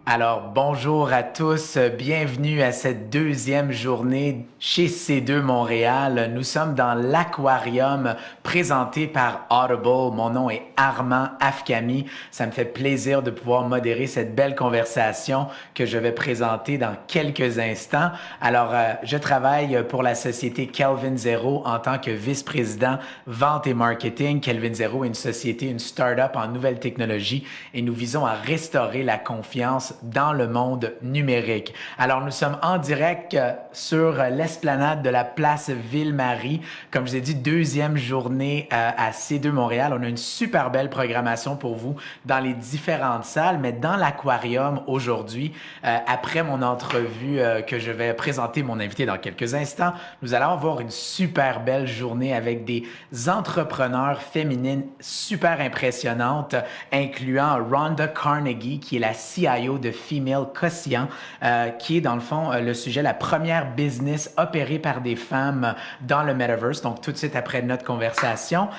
Alors, bonjour à tous, bienvenue à cette deuxième journée chez C2 Montréal. Nous sommes dans l'aquarium présenté par Audible. Mon nom est Armand Afkami. Ça me fait plaisir de pouvoir modérer cette belle conversation que je vais présenter dans quelques instants. Alors, je travaille pour la société Kelvin Zero en tant que vice-président vente et marketing. Kelvin Zero est une société, une start-up en nouvelles technologies et nous visons à restaurer la confiance dans le monde numérique. Alors, nous sommes en direct sur l'esplanade de la place Ville-Marie. Comme je vous ai dit, deuxième journée à C2 Montréal. On a une super belle programmation pour vous dans les différentes salles, mais dans l'aquarium aujourd'hui, après mon entrevue que je vais présenter mon invité dans quelques instants, nous allons avoir une super belle journée avec des entrepreneurs féminines super impressionnantes, incluant Rhonda Carnegie, qui est la CIO de Female Quotient, qui est dans le fond le sujet, la première business opérée par des femmes dans le Metaverse, donc tout de suite après notre conversation.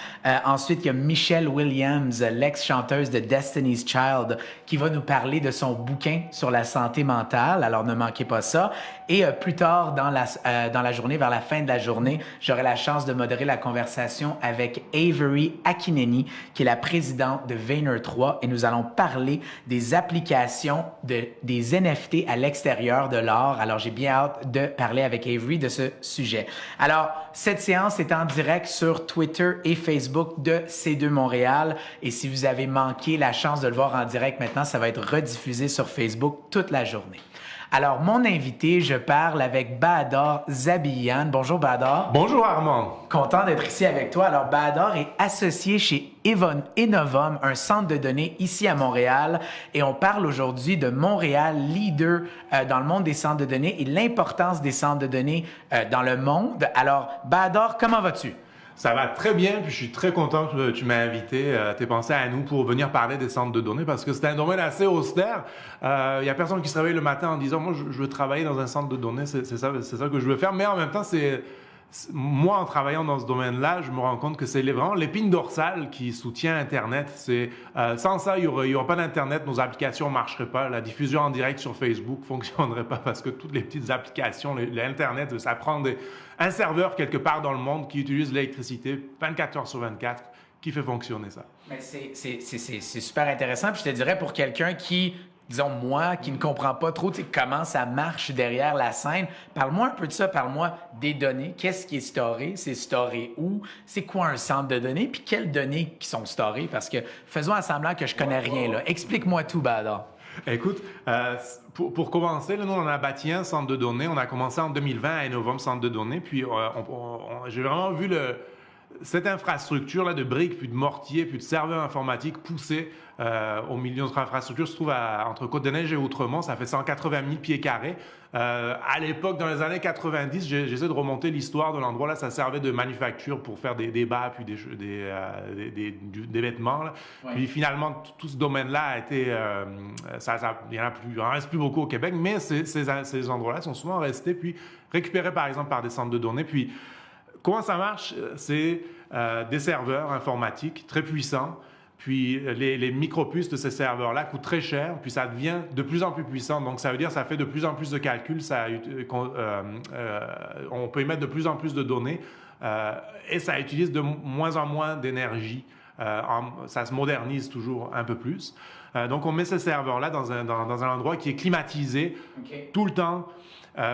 Ensuite, il y a Michelle Williams, l'ex-chanteuse de Destiny's Child, qui va nous parler de son bouquin sur la santé mentale, alors ne manquez pas ça. Et plus tard dans la journée, vers la fin de la journée, j'aurai la chance de modérer la conversation avec Avery Akineni, qui est la présidente de Vayner3, et nous allons parler des applications des NFT à l'extérieur de l'art. Alors, j'ai bien hâte de parler avec Avery de ce sujet. Alors, cette séance est en direct sur Twitter et Facebook de C2 Montréal. Et si vous avez manqué la chance de le voir en direct maintenant, ça va être rediffusé sur Facebook toute la journée. Alors, mon invité, je parle avec Bahador Zabiyan. Bonjour, Bahador. Bonjour, Armand. Content d'être ici avec toi. Alors, Bahador est associé chez Enovum, un centre de données ici à Montréal. Et on parle aujourd'hui de Montréal, leader dans le monde des centres de données et l'importance des centres de données dans le monde. Alors, Bahador, comment vas-tu? Ça va très bien, puis je suis très content que tu m'aies invité, t'aies pensé à nous pour venir parler des centres de données parce que c'est un domaine assez austère. Il y a personne qui se réveille le matin en disant « moi, je veux travailler dans un centre de données, c'est ça que je veux faire ». Mais en même temps, moi, en travaillant dans ce domaine-là, je me rends compte que c'est vraiment l'épine dorsale qui soutient Internet. Sans ça, il y aura pas d'Internet, nos applications ne marcheraient pas, la diffusion en direct sur Facebook ne fonctionnerait pas parce que toutes les petites applications, l'Internet, ça prend un serveur quelque part dans le monde qui utilise l'électricité 24 heures sur 24 qui fait fonctionner ça. Mais c'est super intéressant. Puis je te dirais pour quelqu'un qui, disons moi, qui ne comprend pas trop comment ça marche derrière la scène, parle-moi un peu de ça, parle-moi des données. Qu'est-ce qui est storé? C'est storé où? C'est quoi un centre de données? Puis quelles données qui sont storées? Parce que faisons semblant que je connais rien là. Explique-moi tout, Bahador. Écoute, pour commencer, là, nous, on a bâti un centre de données. On a commencé en 2020 à Enovum Centre de données. Puis, j'ai vraiment vu cette infrastructure-là de briques, puis de mortiers, puis de serveurs informatiques poussés au milieu de notre infrastructure se trouve entre Côte-des-Neiges et Outremont. Ça fait 180 000 pieds carrés. À l'époque, dans les années 90, j'essaie de remonter l'histoire de l'endroit. Là, ça servait de manufacture pour faire des bas, puis des vêtements. Là. Ouais. Puis finalement, tout ce domaine-là a été... il n'y en reste plus beaucoup au Québec, mais ces endroits-là sont souvent restés, puis récupérés, par exemple, par des centres de données. Puis comment ça marche? C'est des serveurs informatiques très puissants. Puis les micropuces de ces serveurs-là coûtent très cher, puis ça devient de plus en plus puissant. Donc ça veut dire que ça fait de plus en plus de calculs, on peut émettre de plus en plus de données et ça utilise de moins en moins d'énergie. Ça se modernise toujours un peu plus. Donc on met ces serveurs-là dans un endroit qui est climatisé tout le temps.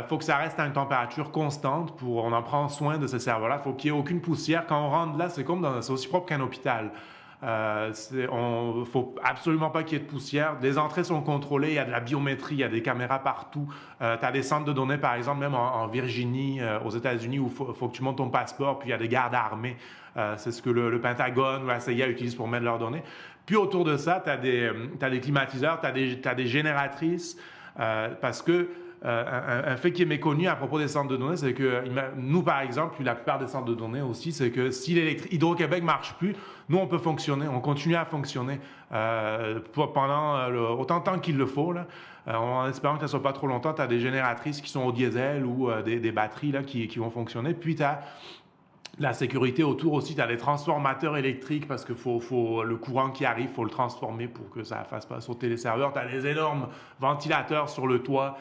Faut que ça reste à une température constante. On en prend soin de ces serveurs-là. Faut qu'il n'y ait aucune poussière. Quand on rentre là, c'est aussi propre qu'un hôpital. Faut absolument pas qu'il y ait de poussière. Les entrées sont contrôlées, il y a de la biométrie, il y a des caméras partout. Tu as des centres de données, par exemple, même en Virginie, aux États-Unis, où faut que tu montes ton passeport, puis il y a des gardes armés. C'est ce que le Pentagone ou la CIA utilisent pour mettre leurs données. Puis autour de ça, tu as des climatiseurs, tu as des génératrices, parce que un fait qui est méconnu à propos des centres de données, c'est que nous, par exemple, puis la plupart des centres de données aussi, c'est que si Hydro-Québec ne marche plus, nous, on peut fonctionner, on continue à fonctionner pendant autant de temps qu'il le faut. Là. En espérant que ça ne soit pas trop longtemps, tu as des génératrices qui sont au diesel ou des batteries là, qui vont fonctionner. Puis tu as La sécurité autour aussi, tu as les transformateurs électriques parce que faut le courant qui arrive, il faut le transformer pour que ça ne fasse pas sauter les serveurs. Tu as des énormes ventilateurs sur le toit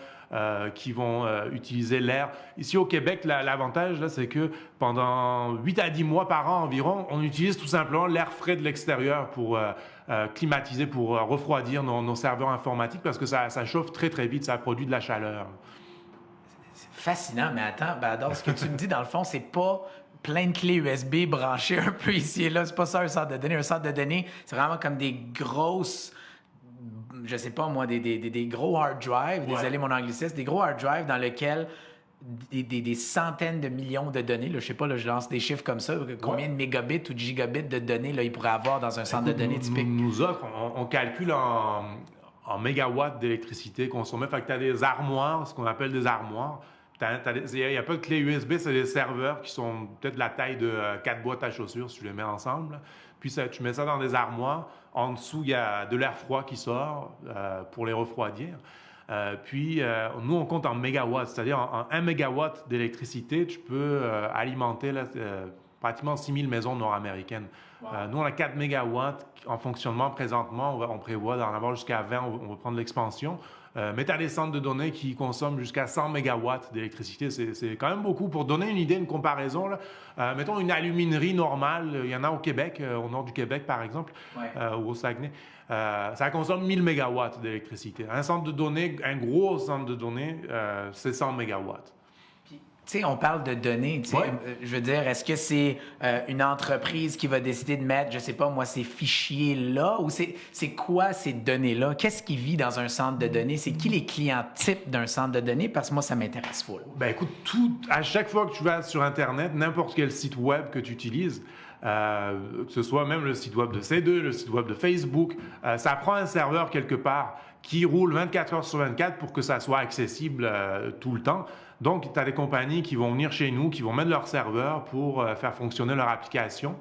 qui vont utiliser l'air. Ici au Québec, l'avantage, là, c'est que pendant 8 à 10 mois par an environ, on utilise tout simplement l'air frais de l'extérieur pour climatiser, pour refroidir nos serveurs informatiques parce que ça chauffe très très vite, ça produit de la chaleur. C'est fascinant, mais attends, Bador, ce que tu me dis, dans le fond, c'est pas plein de clés USB branchées un peu ici et là. C'est pas ça un centre de données. Un centre de données, c'est vraiment comme des grosses, je sais pas moi, des gros hard drives, Ouais. désolé mon anglicisme, des gros hard drives dans lesquels des centaines de millions de données, là, je sais pas, là, je lance des chiffres comme ça, combien de mégabits ou de gigabits de données là, il pourrait avoir dans un centre de données typique? Nous autres, on calcule en mégawatts d'électricité consommée. Fait que tu as des armoires, ce qu'on appelle des armoires. Il n'y a pas de clé USB, c'est des serveurs qui sont peut-être de la taille de 4 boîtes à chaussures si tu les mets ensemble. Puis tu mets ça dans des armoires. En dessous, il y a de l'air froid qui sort pour les refroidir. Puis, nous, on compte en mégawatts, c'est-à-dire en 1 mégawatt d'électricité, tu peux alimenter pratiquement 6000 maisons nord-américaines. Wow. Nous, on a 4 mégawatts en fonctionnement présentement. On prévoit d'en avoir jusqu'à 20. On va prendre l'expansion. Mais tu as des centres de données qui consomment jusqu'à 100 mégawatts d'électricité. C'est quand même beaucoup. Pour donner une idée, une comparaison, là, mettons une aluminerie normale, il y en a au Québec, au nord du Québec par exemple, Ouais. ou au Saguenay. Ça consomme 1000 mégawatts d'électricité. Un centre de données, un gros centre de données, c'est 100 mégawatts. Tu sais, on parle de données. Tu sais, Ouais. Je veux dire, est-ce que c'est une entreprise qui va décider de mettre, je sais pas moi, ces fichiers-là ou c'est quoi ces données-là? Qu'est-ce qui vit dans un centre de données? C'est qui les clients types d'un centre de données? Parce que moi, ça m'intéresse full. Ben écoute, à chaque fois que tu vas sur Internet, n'importe quel site web que tu utilises, que ce soit même le site web de C2, le site web de Facebook, ça prend un serveur quelque part qui roule 24 heures sur 24 pour que ça soit accessible tout le temps. Donc, tu as des compagnies qui vont venir chez nous, qui vont mettre leur serveur pour faire fonctionner leur application.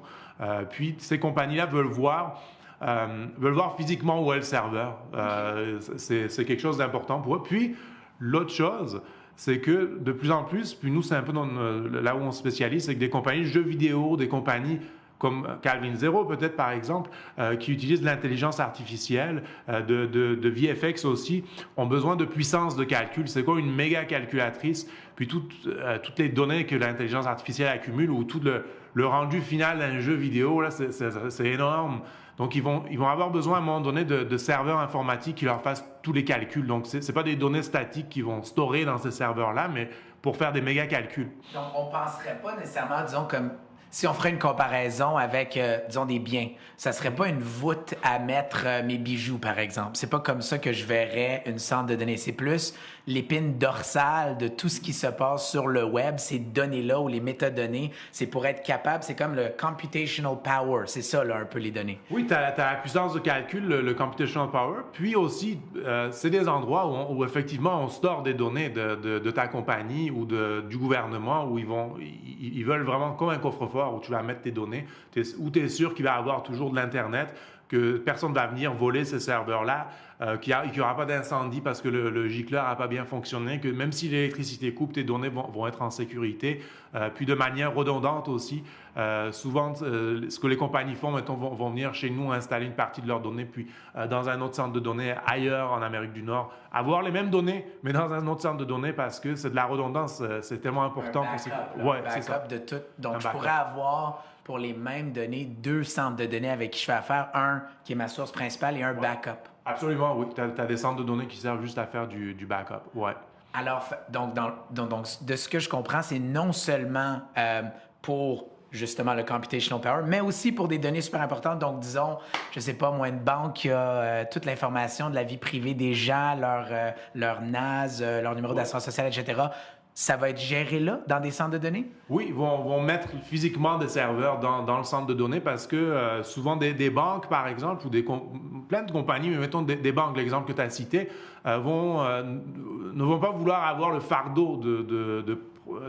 Puis, ces compagnies-là veulent voir physiquement où est le serveur. C'est quelque chose d'important pour eux. Puis, l'autre chose, c'est que de plus en plus, puis nous, c'est un peu là où on se spécialise, c'est que des compagnies de jeux vidéo, des compagnies comme Calvin Zero peut-être par exemple, qui utilisent de l'intelligence artificielle, de VFX aussi, ont besoin de puissance de calcul. C'est quoi une méga calculatrice? Puis toutes les données que l'intelligence artificielle accumule ou tout le rendu final d'un jeu vidéo, là, c'est énorme. Donc, ils vont avoir besoin à un moment donné de serveurs informatiques qui leur fassent tous les calculs. Donc, ce n'est pas des données statiques qui vont storer dans ces serveurs-là, mais pour faire des méga calculs. Donc, on ne penserait pas nécessairement, disons, comme si on ferait une comparaison avec, disons, des biens. Ça ne serait pas une voûte à mettre mes bijoux, par exemple. C'est pas comme ça que je verrais une centre de données. C'est plus l'épine dorsale de tout ce qui se passe sur le web, ces données-là ou les métadonnées. C'est pour être capable, c'est comme le computational power. C'est ça, là, un peu les données. Oui, tu as la puissance de calcul, le computational power. Puis aussi, c'est des endroits où effectivement on store des données de ta compagnie ou du gouvernement où ils veulent vraiment comme un coffre-fort où tu vas mettre tes données, où tu es sûr qu'il va y avoir toujours de l'Internet, que personne ne va venir voler ces serveurs-là, qu'il n'y aura pas d'incendie parce que le gicleur n'a pas bien fonctionné, que même si l'électricité coupe, tes données vont être en sécurité, puis de manière redondante aussi. Souvent, ce que les compagnies font, mettons, vont venir chez nous installer une partie de leurs données, puis dans un autre centre de données ailleurs en Amérique du Nord, avoir les mêmes données, mais dans un autre centre de données parce que c'est de la redondance, c'est tellement important. Un backup de tout. Donc, je pourrais avoir pour les mêmes données 2 centres de données avec qui je fais affaire, un qui est ma source principale et un backup. Absolument, oui. Tu as des centres de données qui servent juste à faire du backup. Ouais. Alors, donc, de ce que je comprends, c'est non seulement pour justement le computational power, mais aussi pour des données super importantes. Donc, disons, je sais pas, moi, une banque qui a toute l'information de la vie privée des gens, leur NAS, leur numéro d'assurance sociale, etc. Ça va être géré là, dans des centres de données? Oui, ils vont mettre physiquement des serveurs dans le centre de données parce que souvent des banques, par exemple, ou plein de compagnies, mais mettons des banques, l'exemple que tu as cité, ne vont pas vouloir avoir le fardeau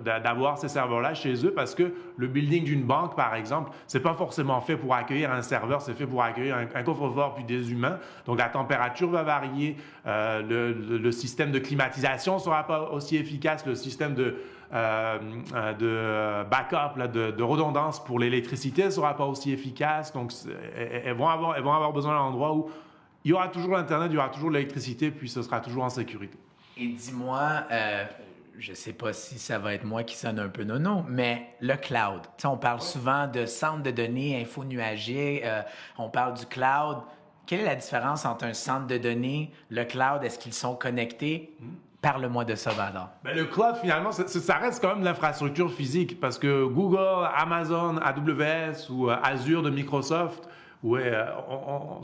d'avoir ces serveurs-là chez eux parce que le building d'une banque, par exemple, c'est pas forcément fait pour accueillir un serveur, c'est fait pour accueillir un coffre-fort puis des humains. Donc la température va varier, le système de climatisation sera pas aussi efficace, le système de backup, là, de redondance pour l'électricité ne sera pas aussi efficace. Donc elles vont avoir besoin d'un endroit où il y aura toujours l'Internet, il y aura toujours l'électricité, puis ce sera toujours en sécurité. Et dis-moi, je ne sais pas si ça va être moi qui sonne un peu nono, mais le cloud. Tu sais, on parle souvent de centre de données info-nuagier, on parle du cloud. Quelle est la différence entre un centre de données, le cloud, est-ce qu'ils sont connectés? Parle-moi de ça, Vador. Ben, le cloud, finalement, ça reste quand même l'infrastructure physique parce que Google, Amazon, AWS ou Azure de Microsoft, ouais,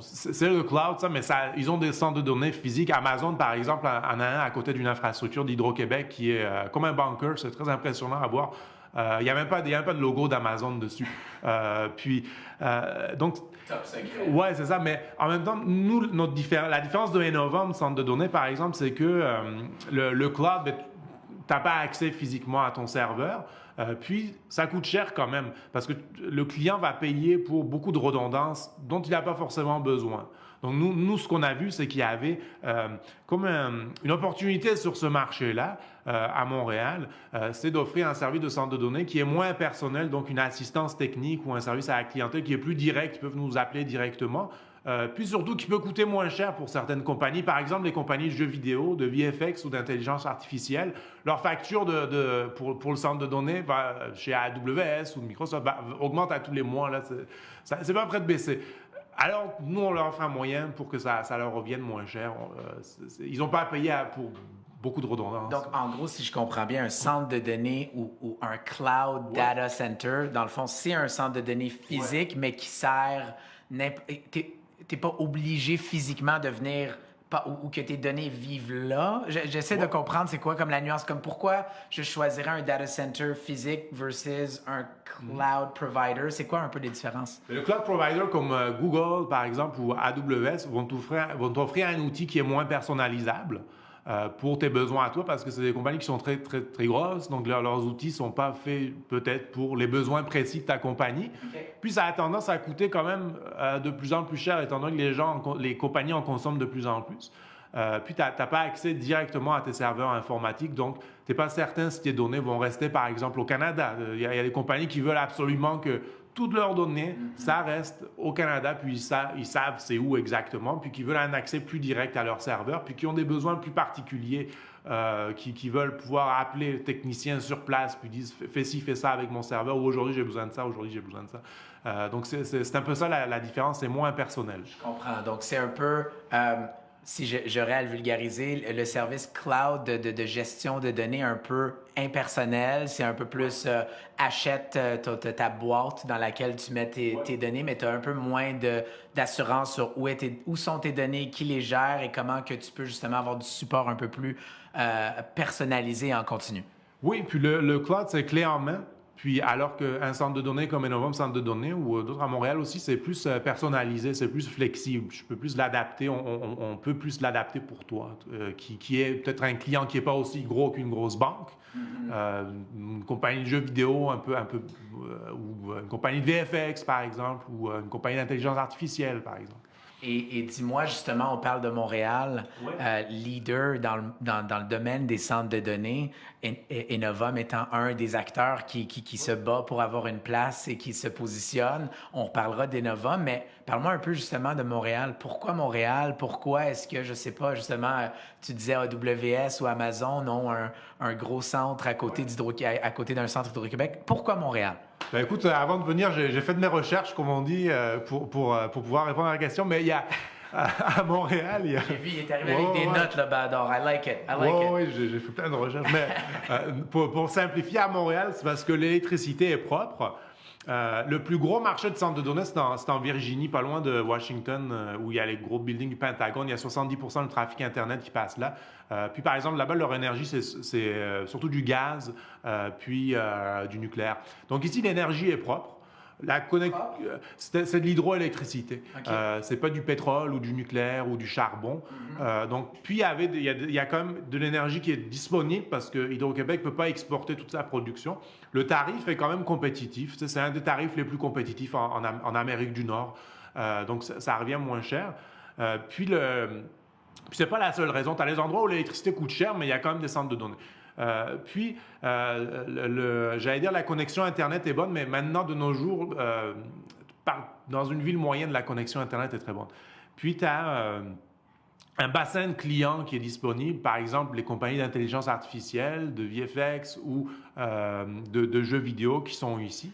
c'est le cloud, ça, mais ils ont des centres de données physiques. Amazon, par exemple, en a un à côté d'une infrastructure d'Hydro-Québec qui est comme un bunker. C'est très impressionnant à voir. Il n'y a même pas de logo d'Amazon dessus. Donc, top secret. Ouais, c'est ça. Mais en même temps, nous, la différence de Innovom, centre de données, par exemple, c'est que le cloud, ben, tu n'as pas accès physiquement à ton serveur. Puis, ça coûte cher quand même parce que le client va payer pour beaucoup de redondance dont il n'a pas forcément besoin. Donc, nous ce qu'on a vu, c'est qu'il y avait comme une opportunité sur ce marché-là à Montréal, c'est d'offrir un service de centre de données qui est moins personnel, donc une assistance technique ou un service à la clientèle qui est plus direct, ils peuvent nous appeler directement. Puis surtout qui peut coûter moins cher pour certaines compagnies. Par exemple, les compagnies de jeux vidéo, de VFX ou d'intelligence artificielle, leur facture pour le centre de données chez AWS ou Microsoft augmente à tous les mois. Là, c'est pas prêt de baisser. Alors, nous, on leur offre un moyen pour que ça leur revienne moins cher. Ils n'ont pas à payer pour beaucoup de redondance. Donc, en gros, si je comprends bien, un centre de données ou un cloud data center, dans le fond, c'est un centre de données physique, mais qui sert... T'es pas obligé physiquement de venir ou que tes données vivent là. J'essaie de comprendre c'est quoi comme la nuance, comme pourquoi je choisirais un data center physique versus un cloud provider. C'est quoi un peu les différences? Le cloud provider comme Google, par exemple, ou AWS vont t'offrir un outil qui est moins personnalisable pour tes besoins à toi parce que c'est des compagnies qui sont très, très, très grosses. Donc, leurs outils ne sont pas faits peut-être pour les besoins précis de ta compagnie. Okay. Puis, ça a tendance à coûter quand même de plus en plus cher étant donné que les compagnies en consomment de plus en plus. Puis, tu n'as pas accès directement à tes serveurs informatiques. Donc, tu n'es pas certain si tes données vont rester, par exemple, au Canada. Il y a des compagnies qui veulent absolument que toutes leurs données, ça reste au Canada, puis ils savent c'est où exactement, puis qui veulent un accès plus direct à leur serveur, puis qui ont des besoins plus particuliers, qui veulent pouvoir appeler le technicien sur place, puis disent fais ci, fais ça avec mon serveur, ou aujourd'hui j'ai besoin de ça, aujourd'hui j'ai besoin de ça. Donc c'est un peu ça la différence, c'est moins personnel. Je comprends. Donc c'est un peu... si j'aurais à le vulgariser, le service cloud de gestion de données un peu impersonnel, c'est un peu plus achète ta boîte dans laquelle tu mets tes données, mais tu as un peu moins d'assurance sur où sont tes données, qui les gère et comment que tu peux justement avoir du support un peu plus personnalisé en continu. Oui, puis le cloud, c'est clé en main. Puis alors qu'un centre de données comme Innovom Centre de données ou d'autres à Montréal aussi, c'est plus personnalisé, c'est plus flexible. Je peux plus l'adapter, on peut plus l'adapter pour toi, qui est peut-être un client qui n'est pas aussi gros qu'une grosse banque, une compagnie de jeux vidéo ou une compagnie de VFX par exemple, ou une compagnie d'intelligence artificielle par exemple. Et dis-moi, justement, on parle de Montréal, leader dans le domaine des centres de données, Innovom étant un des acteurs qui se bat pour avoir une place et qui se positionne. On reparlera d'Innovom, mais parle-moi un peu justement de Montréal. Pourquoi Montréal? Pourquoi est-ce que, je sais pas, justement, tu disais AWS ou Amazon ont un gros centre à côté d'un centre Hydro-Québec? Pourquoi Montréal? Ben écoute, avant de venir, j'ai fait de mes recherches, comme on dit, pour pouvoir répondre à la question. Mais il y a à Montréal, il y a... J'ai vu, il est arrivé avec des notes, là, Bador. I like it. Oui, j'ai fait plein de recherches. Mais pour simplifier, à Montréal, c'est parce que l'électricité est propre. Le plus gros marché de centres de données, c'est en Virginie, pas loin de Washington, où il y a les gros buildings du Pentagone. Il y a 70% du trafic Internet qui passe là. Puis, par exemple, là-bas, leur énergie, c'est surtout du gaz, puis du nucléaire. Donc ici, l'énergie est propre. C'est de l'hydroélectricité. OK. C'est pas du pétrole ou du nucléaire ou du charbon. Donc, puis il y a quand même de l'énergie qui est disponible parce que Hydro-Québec ne peut pas exporter toute sa production. Le tarif est quand même compétitif. C'est un des tarifs les plus compétitifs en Amérique du Nord. Donc, ça revient moins cher. Puis c'est pas la seule raison. Tu as les endroits où l'électricité coûte cher, mais il y a quand même des centres de données. J'allais dire la connexion Internet est bonne, mais maintenant, de nos jours, dans une ville moyenne, la connexion Internet est très bonne. Puis, tu as un bassin de clients qui est disponible, par exemple, les compagnies d'intelligence artificielle, de VFX ou de jeux vidéo qui sont ici.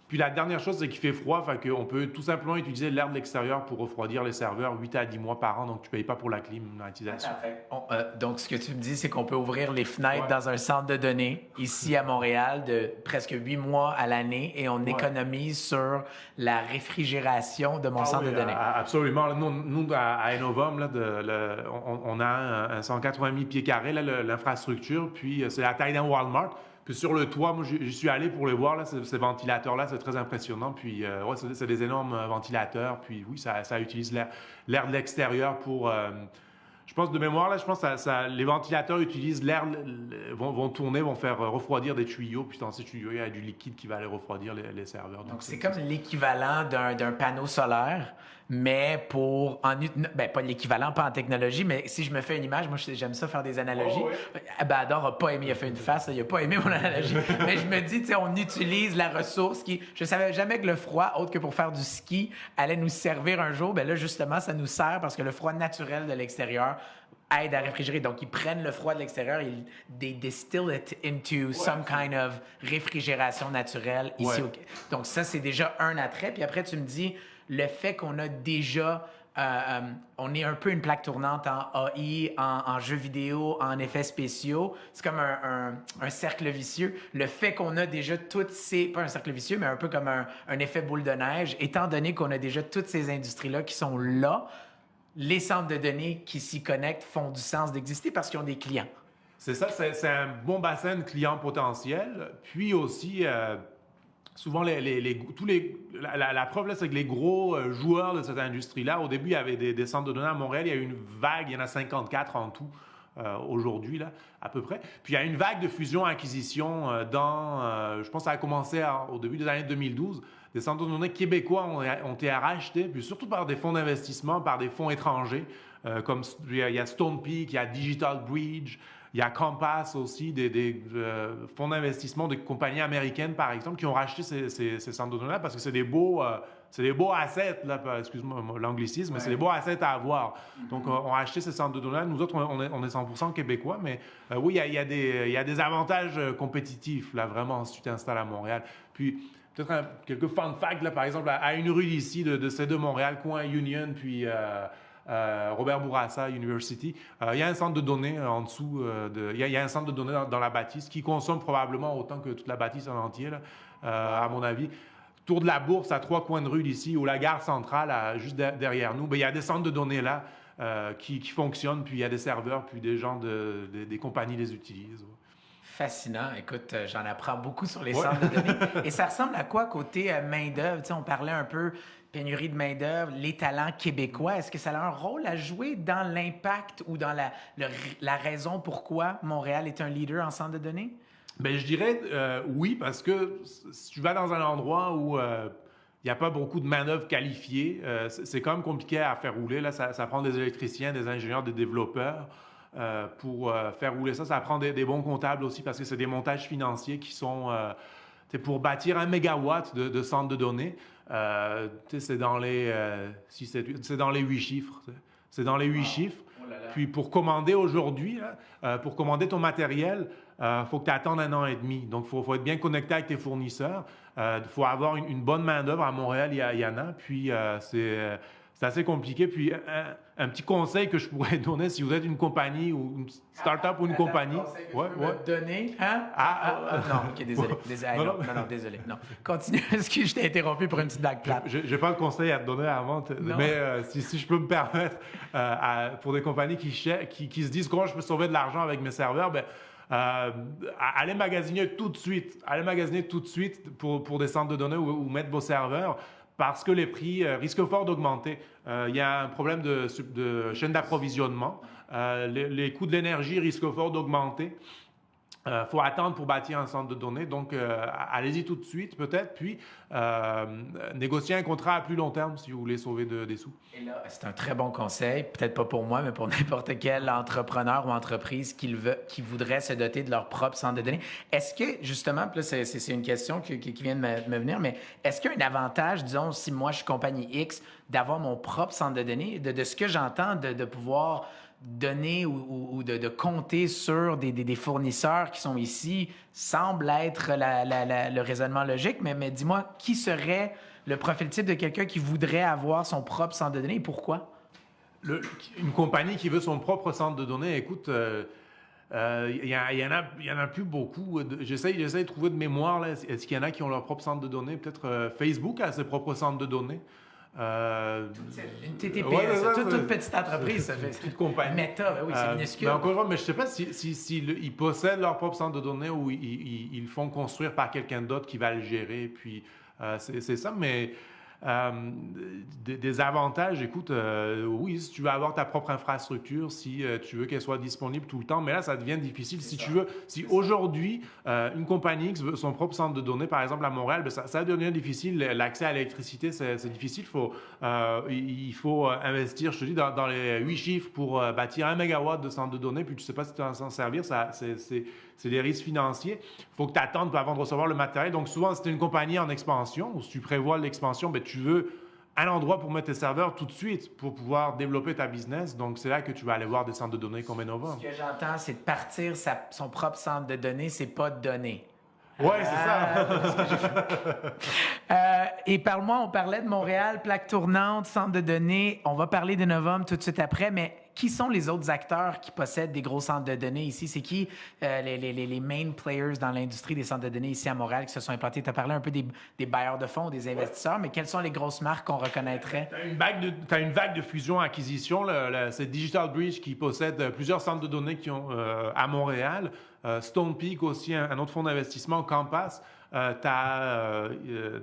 Puis la dernière chose, c'est qu'il fait froid, fait qu'on peut tout simplement utiliser l'air de l'extérieur pour refroidir les serveurs 8 à 10 mois par an, donc tu ne payes pas pour la climatisation. Donc, ce que tu me dis, c'est qu'on peut ouvrir les fenêtres dans un centre de données ici à Montréal de presque 8 mois à l'année et on économise sur la réfrigération de mon centre de données. Absolument. Nous à Enovum, là, on a un 180 000 pieds carrés, l'infrastructure, puis c'est la taille d'un Walmart. Puis sur le toit, moi, j'y suis allé pour les voir, là, ces ventilateurs-là, c'est très impressionnant. Puis, c'est des énormes ventilateurs. Puis, oui, ça utilise l'air de l'extérieur pour... je pense, de mémoire, là, je pense que les ventilateurs utilisent l'air, vont tourner, vont faire refroidir des tuyaux. Puis, dans ces tuyaux, il y a du liquide qui va aller refroidir les serveurs. Donc c'est comme l'équivalent d'un panneau solaire, mais pas l'équivalent, pas en technologie, mais si je me fais une image, moi j'aime ça faire des analogies. Adore n'a pas aimé, il a fait une face, il n'a pas aimé mon analogie. Mais je me dis, tu sais, on utilise la ressource qui... Je savais jamais que le froid, autre que pour faire du ski, allait nous servir un jour. Ben là, justement, ça nous sert parce que le froid naturel de l'extérieur aide à réfrigérer. Donc, ils prennent le froid de l'extérieur, they distill it into some kind of réfrigération naturelle ici. Donc, ça, c'est déjà un attrait. Puis après, tu me dis, le fait qu'on a déjà... on est un peu une plaque tournante en AI, en jeux vidéo, en effets spéciaux. C'est comme un cercle vicieux. Le fait qu'on a déjà toutes ces... Pas un cercle vicieux, mais un peu comme un effet boule de neige. Étant donné qu'on a déjà toutes ces industries-là qui sont là, les centres de données qui s'y connectent font du sens d'exister parce qu'ils ont des clients. C'est ça, c'est un bon bassin de clients potentiels. Puis aussi, souvent, la preuve, là, c'est que les gros joueurs de cette industrie-là, au début, il y avait des centres de données à Montréal. Il y a eu une vague, il y en a 54 en tout aujourd'hui, là, à peu près. Puis il y a une vague de fusion-acquisition je pense que ça a commencé au début des années 2012. Des centres de données québécois ont été rachetés, puis surtout par des fonds d'investissement, par des fonds étrangers, comme il y a Stonepeak, il y a Digital Bridge, il y a Compass aussi, des fonds d'investissement de compagnies américaines, par exemple, qui ont racheté ces centres de données-là parce que c'est des beaux assets, là, excuse-moi l'anglicisme, mais c'est des beaux assets à avoir. Donc, on a acheté ces centres de données-là. Nous autres, on est 100% québécois, mais oui, il y a des avantages compétitifs, là, vraiment, si tu t'installes à Montréal. Puis, peut-être quelques fun facts, là, par exemple, à une rue d'ici, de C2 Montréal, coin Union, puis Robert Bourassa University, il y a un centre de données en dessous, il y a un centre de données dans la bâtisse qui consomme probablement autant que toute la bâtisse en entier, là, à mon avis. Tour de la Bourse, à 3 coins de rue d'ici, ou la gare centrale, juste derrière nous, il y a des centres de données là qui fonctionnent, puis il y a des serveurs, puis des gens des compagnies les utilisent. Fascinant. Écoute, j'en apprends beaucoup sur les centres de données. Et ça ressemble à quoi côté main-d'œuvre? Tu sais, on parlait un peu pénurie de main-d'œuvre, les talents québécois. Est-ce que ça a un rôle à jouer dans l'impact ou dans la raison pourquoi Montréal est un leader en centre de données? Bien, je dirais oui, parce que si tu vas dans un endroit où il n'y a pas beaucoup de main-d'œuvre qualifiée, c'est quand même compliqué à faire rouler. Là, ça prend des électriciens, des ingénieurs, des développeurs. Pour faire rouler ça, ça prend des bons comptables aussi parce que c'est des montages financiers qui sont pour bâtir 1 mégawatt de centre de données. C'est dans les 8 chiffres. C'est dans les 8 chiffres. Oh là là. Puis pour commander aujourd'hui, pour commander ton matériel, faut que tu attendes 1 an et demi. Donc, il faut être bien connecté avec tes fournisseurs. Il faut avoir une bonne main-d'œuvre. À Montréal, il y en a. Puis, c'est assez compliqué. Puis, un petit conseil que je pourrais donner si vous êtes une compagnie ou une start-up ou une compagnie. Donner, hein? Non, ok, désolé. Non, désolé. Non. Continue. Excuse, je t'ai interrompu pour une petite blague plate. Je n'ai pas de conseil à te donner avant, mais si je peux me permettre, pour des compagnies qui se disent comment je peux sauver de l'argent avec mes serveurs, ben, Allez magasiner tout de suite. Allez magasiner tout de suite pour des centres de données ou mettre vos serveurs parce que les prix risquent fort d'augmenter. Il y a un problème de chaîne d'approvisionnement. Les coûts de l'énergie risquent fort d'augmenter. Faut attendre pour bâtir un centre de données. Donc, allez-y tout de suite, peut-être, puis négocier un contrat à plus long terme si vous voulez sauver des sous. Et là, c'est un très bon conseil, peut-être pas pour moi, mais pour n'importe quel entrepreneur ou entreprise qui voudrait se doter de leur propre centre de données. Est-ce que, justement, puis là, c'est une question qui vient de me venir, mais est-ce qu'il y a un avantage, disons, si moi je suis compagnie X, d'avoir mon propre centre de données, de ce que j'entends, de pouvoir donner ou de compter sur des fournisseurs qui sont ici semble être le raisonnement logique, mais dis-moi, qui serait le profil type de quelqu'un qui voudrait avoir son propre centre de données et pourquoi? Une compagnie qui veut son propre centre de données, écoute, il y en a plus beaucoup. J'essaie de trouver de mémoire. Là. Est-ce qu'il y en a qui ont leur propre centre de données? Peut-être Facebook a ses propres centres de données. Une TTP, toute petite entreprise, ça fait. Toute compagnie. Meta, ben oui, c'est minuscule. Mais je ne sais pas ils possèdent leur propre centre de données ou ils le font construire par quelqu'un d'autre qui va le gérer. Puis c'est ça, mais des avantages, écoute, oui, si tu veux avoir ta propre infrastructure, si tu veux qu'elle soit disponible tout le temps, mais là, ça devient difficile. Si aujourd'hui, une compagnie qui veut son propre centre de données, par exemple à Montréal, ben ça devient difficile. L'accès à l'électricité, c'est difficile. Il faut investir, je te dis, dans les 8 chiffres pour bâtir 1 mégawatt de centre de données, puis tu ne sais pas si tu vas s'en servir. C'est des risques financiers. Il faut que tu attendes avant de recevoir le matériel. Donc, souvent, si tu es une compagnie en expansion ou si tu prévois l'expansion, ben, tu veux un endroit pour mettre tes serveurs tout de suite pour pouvoir développer ta business. Donc, c'est là que tu vas aller voir des centres de données comme Enova. Ce que j'entends, c'est de partir son propre centre de données, c'est pas de données. Oui, c'est ça. Et parle-moi, on parlait de Montréal, plaque tournante, centre de données. On va parler d'Enova tout de suite après, mais qui sont les autres acteurs qui possèdent des gros centres de données ici? C'est qui les main players dans l'industrie des centres de données ici à Montréal qui se sont implantés? Tu as parlé un peu des bailleurs de fonds, des investisseurs, mais quelles sont les grosses marques qu'on reconnaîtrait? Tu as une vague de fusion-acquisition. C'est DigitalBridge qui possède plusieurs centres de données à Montréal. Stonepeak aussi, un autre fonds d'investissement, Compass. Tu as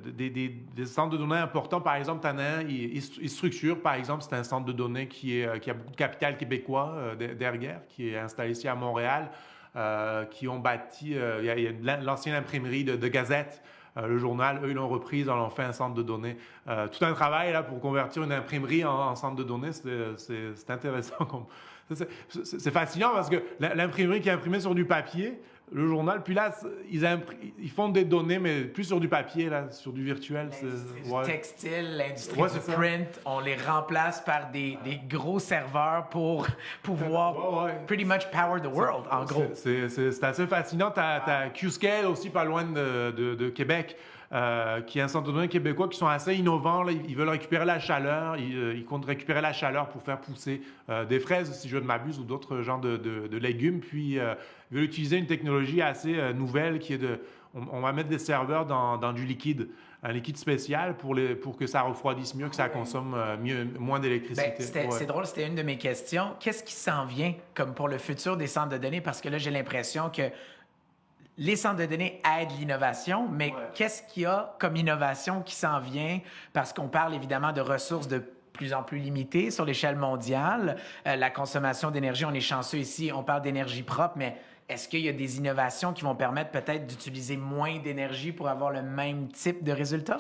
des centres de données importants. Par exemple, tu en as un, Structure, par exemple, c'est un centre de données qui a beaucoup de capital québécois derrière, qui est installé ici à Montréal, qui ont bâti, il y a l'ancienne imprimerie de Gazette, le journal, eux, ils l'ont reprise, ils en ont fait un centre de données. Tout un travail là, pour convertir une imprimerie en centre de données, c'est intéressant. C'est fascinant parce que l'imprimerie qui est imprimée sur du papier, le journal, puis là, ils font des données, mais plus sur du papier, là, sur du virtuel. L'industrie du textile, l'industrie du print, on les remplace par des gros serveurs pour pouvoir pretty much power the world, en gros. C'est assez fascinant. Tu as Qscale aussi, pas loin de Québec, qui est un centre de données québécois qui sont assez innovants. Là. Ils veulent récupérer la chaleur. Ils comptent récupérer la chaleur pour faire pousser des fraises, si je ne m'abuse, ou d'autres genres de légumes. Puis, ils veulent utiliser une technologie assez nouvelle qui est on va mettre des serveurs dans du liquide, un liquide spécial pour que ça refroidisse mieux, que ça consomme moins d'électricité. C'est drôle, c'était une de mes questions. Qu'est-ce qui s'en vient comme pour le futur des centres de données? Parce que là, j'ai l'impression que les centres de données aident l'innovation, mais qu'est-ce qu'il y a comme innovation qui s'en vient? Parce qu'on parle évidemment de ressources de plus en plus limitées sur l'échelle mondiale. La consommation d'énergie, on est chanceux ici, on parle d'énergie propre, mais est-ce qu'il y a des innovations qui vont permettre peut-être d'utiliser moins d'énergie pour avoir le même type de résultat?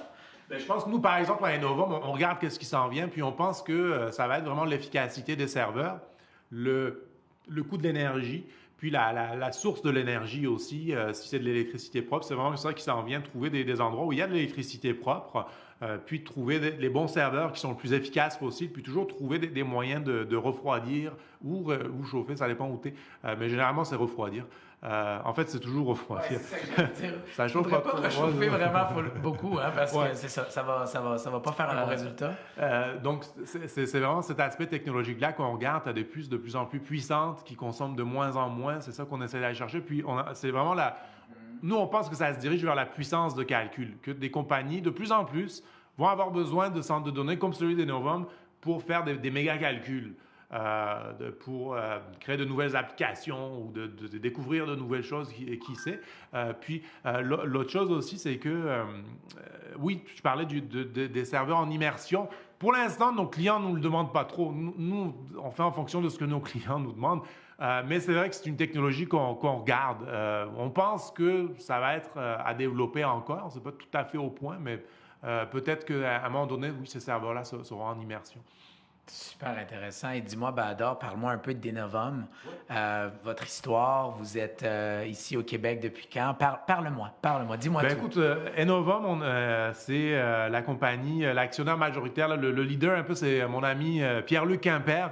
Bien, je pense que nous, par exemple, à Enova, on regarde ce qui s'en vient, puis on pense que ça va être vraiment l'efficacité des serveurs, le coût de l'énergie, puis la source de l'énergie aussi, si c'est de l'électricité propre. C'est vraiment ça qui s'en vient, trouver des endroits où il y a de l'électricité propre, puis trouver les bons serveurs qui sont le plus efficaces possible, puis toujours trouver des moyens de refroidir ou chauffer, ça dépend où tu es. Mais généralement, c'est refroidir. En fait, c'est toujours refroidir. Ouais, c'est ça que je veux dire. Ça chauffe pas réchauffer vraiment beaucoup, hein, parce que c'est ça va pas faire un bon résultat. Donc, c'est vraiment cet aspect technologique-là qu'on regarde. Tu as des puces de plus en plus puissantes qui consomment de moins en moins. C'est ça qu'on essaie d'aller chercher. Puis, c'est vraiment Nous, on pense que ça se dirige vers la puissance de calcul, que des compagnies, de plus en plus, vont avoir besoin de centres de données comme celui d'Enova pour faire des méga calculs. pour créer de nouvelles applications ou de découvrir de nouvelles choses, qui sait. Puis l'autre chose aussi, c'est que, oui, je parlais des serveurs en immersion. Pour l'instant, nos clients ne nous le demandent pas trop. Nous, on fait en fonction de ce que nos clients nous demandent. Mais c'est vrai que c'est une technologie qu'on regarde. On pense que ça va être à développer encore. C'est pas tout à fait au point, mais peut-être qu'à un moment donné, oui, ces serveurs-là seront en immersion. Super intéressant. Et dis-moi, Bahadur, parle-moi un peu d'Enovum. Votre histoire, vous êtes ici au Québec depuis quand? Parle-moi, dis-moi tout. Écoute, Enovum, c'est la compagnie, l'actionnaire majoritaire, là, le leader un peu, c'est mon ami Pierre-Luc Quimper,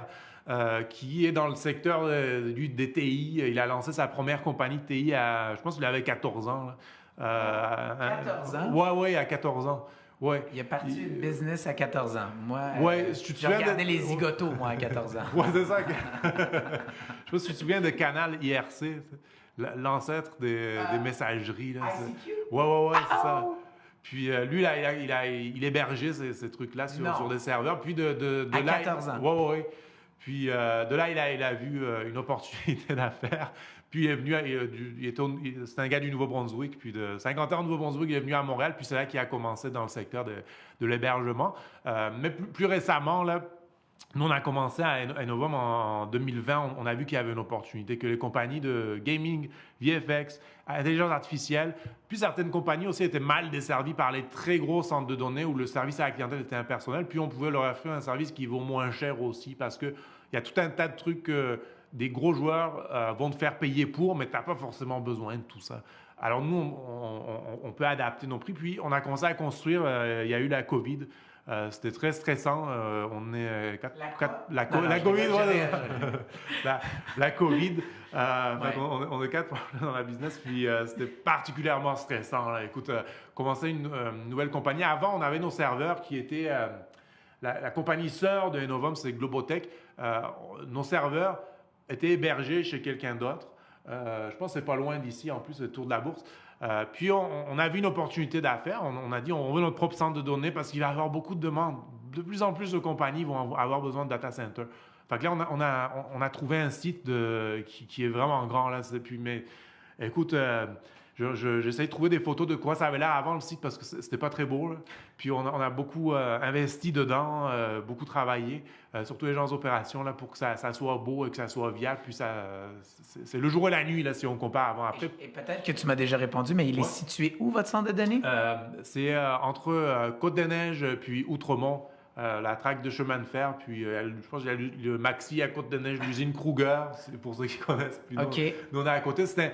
qui est dans le secteur des TI. Il a lancé sa première compagnie de TI je pense qu'il avait 14 ans. Là. 14 ans? Ouais, à 14 ans. Ouais. Il est parti du business à 14 ans. Moi, je regardais les zigotos, moi, à 14 ans. Ouais, c'est ça. Je sais pas si tu te souviens de Canal IRC, l'ancêtre des messageries. Là, ICQ? Ouais, c'est ça. Puis lui, là, il hébergeait ces trucs-là sur des serveurs. Puis à là, 14 ans. Ouais. Puis de là, il a vu une opportunité d'affaires. Puis il est venu, c'est un gars du Nouveau-Brunswick, puis de 50 ans au Nouveau-Brunswick, il est venu à Montréal, puis c'est là qu'il a commencé dans le secteur de l'hébergement. Mais plus récemment, là, nous, on a commencé à Enovum en 2020. On a vu qu'il y avait une opportunité, que les compagnies de gaming, VFX, intelligence artificielle, puis certaines compagnies aussi étaient mal desservies par les très gros centres de données où le service à la clientèle était impersonnel. Puis on pouvait leur offrir un service qui vaut moins cher aussi, parce qu'il y a tout un tas de trucs que des gros joueurs vont te faire payer pour, mais tu n'as pas forcément besoin de tout ça. Alors nous, on peut adapter nos prix. Puis on a commencé à construire, il y a eu la COVID. C'était très stressant. On est la COVID, la COVID. On est 4 dans la business, puis c'était particulièrement stressant. Là. Écoute, commencer une nouvelle compagnie. Avant, on avait nos serveurs qui étaient la compagnie sœur de Enovum, c'est Globotech. Nos serveurs étaient hébergés chez quelqu'un d'autre. Je pense que c'est pas loin d'ici, en plus, le tour de la bourse. Puis on a vu une opportunité d'affaires. On a dit on veut notre propre centre de données parce qu'il va y avoir beaucoup de demandes. De plus en plus de compagnies vont avoir besoin de data center. Fait que là, on a trouvé un site qui est vraiment grand. Là. Mais écoute, j'essaie de trouver des photos de quoi ça avait l'air avant le site parce que c'était pas très beau. Là. Puis on a beaucoup investi dedans, beaucoup travaillé, surtout les gens aux opérations là, pour que ça soit beau et que ça soit viable. Puis c'est le jour et la nuit là, si on compare avant après. Et peut-être que tu m'as déjà répondu, mais il est situé où votre centre de données? C'est entre Côte-des-Neiges puis Outremont. La traque de chemin de fer, puis je pense qu'il y a le Maxi à Côte-des-Neiges, l'usine Kruger, c'est pour ceux qui connaissent plus. OK. Nous, on est à côté, c'est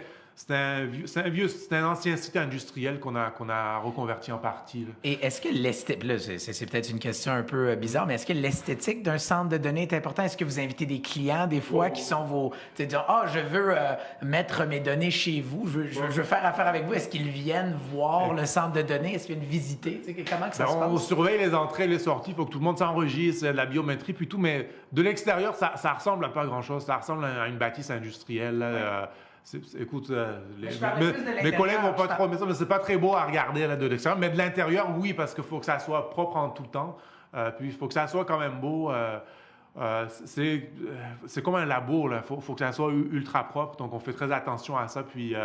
un ancien site industriel qu'on a reconverti en partie. Là. Et est-ce que l'esthétique, c'est peut-être une question un peu bizarre, mais est-ce que l'esthétique d'un centre de données est important? Est-ce que vous invitez des clients des fois qui sont vos... Tu sais, dire, je veux mettre mes données chez vous, je veux faire affaire avec vous. Est-ce qu'ils viennent voir le centre de données? Est-ce qu'ils viennent visiter? Tu sais, comment que ça se passe? On surveille les entrées et les sorties, il faut que tout le monde s'enregistre, de la biométrie, puis tout, mais de l'extérieur, ça ressemble à pas grand-chose. Ça ressemble à une bâtisse industrielle. Là, écoute, mes collègues vont pas trop aimer ça, mais c'est pas très beau à regarder là, de l'extérieur. Mais de l'intérieur, oui, parce qu'il faut que ça soit propre en tout le temps. Puis il faut que ça soit quand même beau. C'est comme un labo, il faut que ça soit ultra propre. Donc on fait très attention à ça. Puis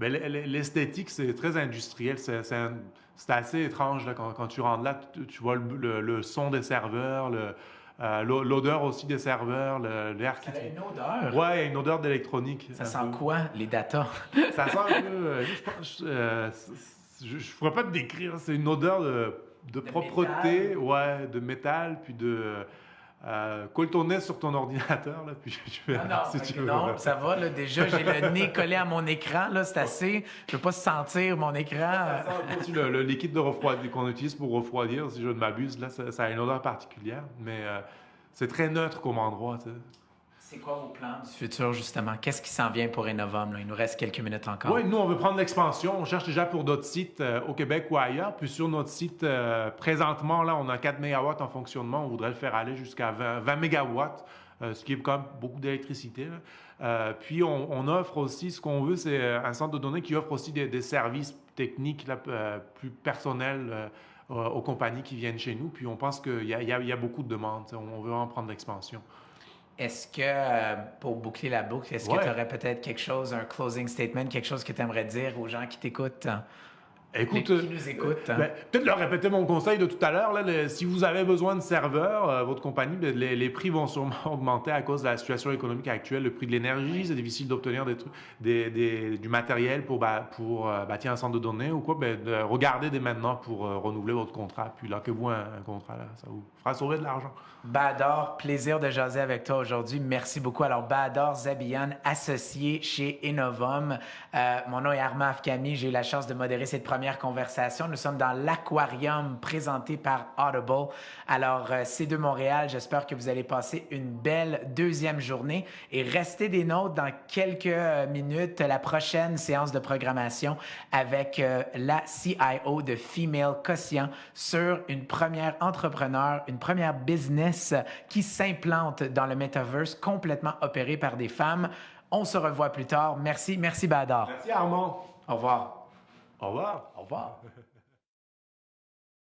l'esthétique, c'est très industriel. C'est assez étrange là, quand tu rentres là. Tu vois le son des serveurs, l'odeur aussi des serveurs, l'air qui... Ça a une odeur? Ouais, il y a une odeur d'électronique. Ça sent quoi, les datas? Ça sent un peu... je ne pourrais pas te décrire. C'est une odeur de propreté, métal. de métal, puis de... colle ton nez sur ton ordinateur, là, puis je vais... Non, ça va, là, déjà, j'ai le nez collé à mon écran, là, c'est assez. Je ne veux pas sentir mon écran. Ça sent le liquide de refroidi qu'on utilise pour refroidir, si je ne m'abuse, là, ça a une odeur particulière, mais c'est très neutre comme endroit, tu sais. C'est quoi vos plans du futur, justement? Qu'est-ce qui s'en vient pour Enovum? Là? Il nous reste quelques minutes encore. Oui, nous, on veut prendre l'expansion. On cherche déjà pour d'autres sites au Québec ou ailleurs. Puis sur notre site, présentement, là, on a 4 MW en fonctionnement. On voudrait le faire aller jusqu'à 20 MW, ce qui est quand même beaucoup d'électricité. Puis on offre aussi, ce qu'on veut, c'est un centre de données qui offre aussi des services techniques là, plus personnels aux compagnies qui viennent chez nous. Puis on pense qu'il y a beaucoup de demandes. On veut en prendre l'expansion. Est-ce que, pour boucler la boucle, est-ce que Ouais. tu aurais peut-être quelque chose, un closing statement, quelque chose que tu aimerais dire aux gens qui t'écoutent, Écoute, qui nous écoutent? peut-être leur répéter mon conseil de tout à l'heure. Là, si vous avez besoin de serveurs, votre compagnie, ben, les prix vont sûrement augmenter à cause de la situation économique actuelle. Le prix de l'énergie, c'est difficile d'obtenir des trucs, du matériel pour bâtir un centre de données ou quoi. Ben, regardez dès maintenant pour renouveler votre contrat. Puis là, que vous un contrat, là, ça vous fera sauver de l'argent. Bador, plaisir de jaser avec toi aujourd'hui. Merci beaucoup. Alors, Bador Zabian, associé chez Innovum. Mon nom est Armand Afkami. J'ai eu la chance de modérer cette première conversation. Nous sommes dans l'Aquarium présenté par Audible. Alors, C2 Montréal, j'espère que vous allez passer une belle deuxième journée et restez des nôtres dans quelques minutes. La prochaine séance de programmation avec la CIO de Female Quotient sur une première entrepreneur, une première business qui s'implante dans le metaverse complètement opéré par des femmes. On se revoit plus tard. Merci Bador. Merci Armand. Au revoir. Au revoir. Au revoir.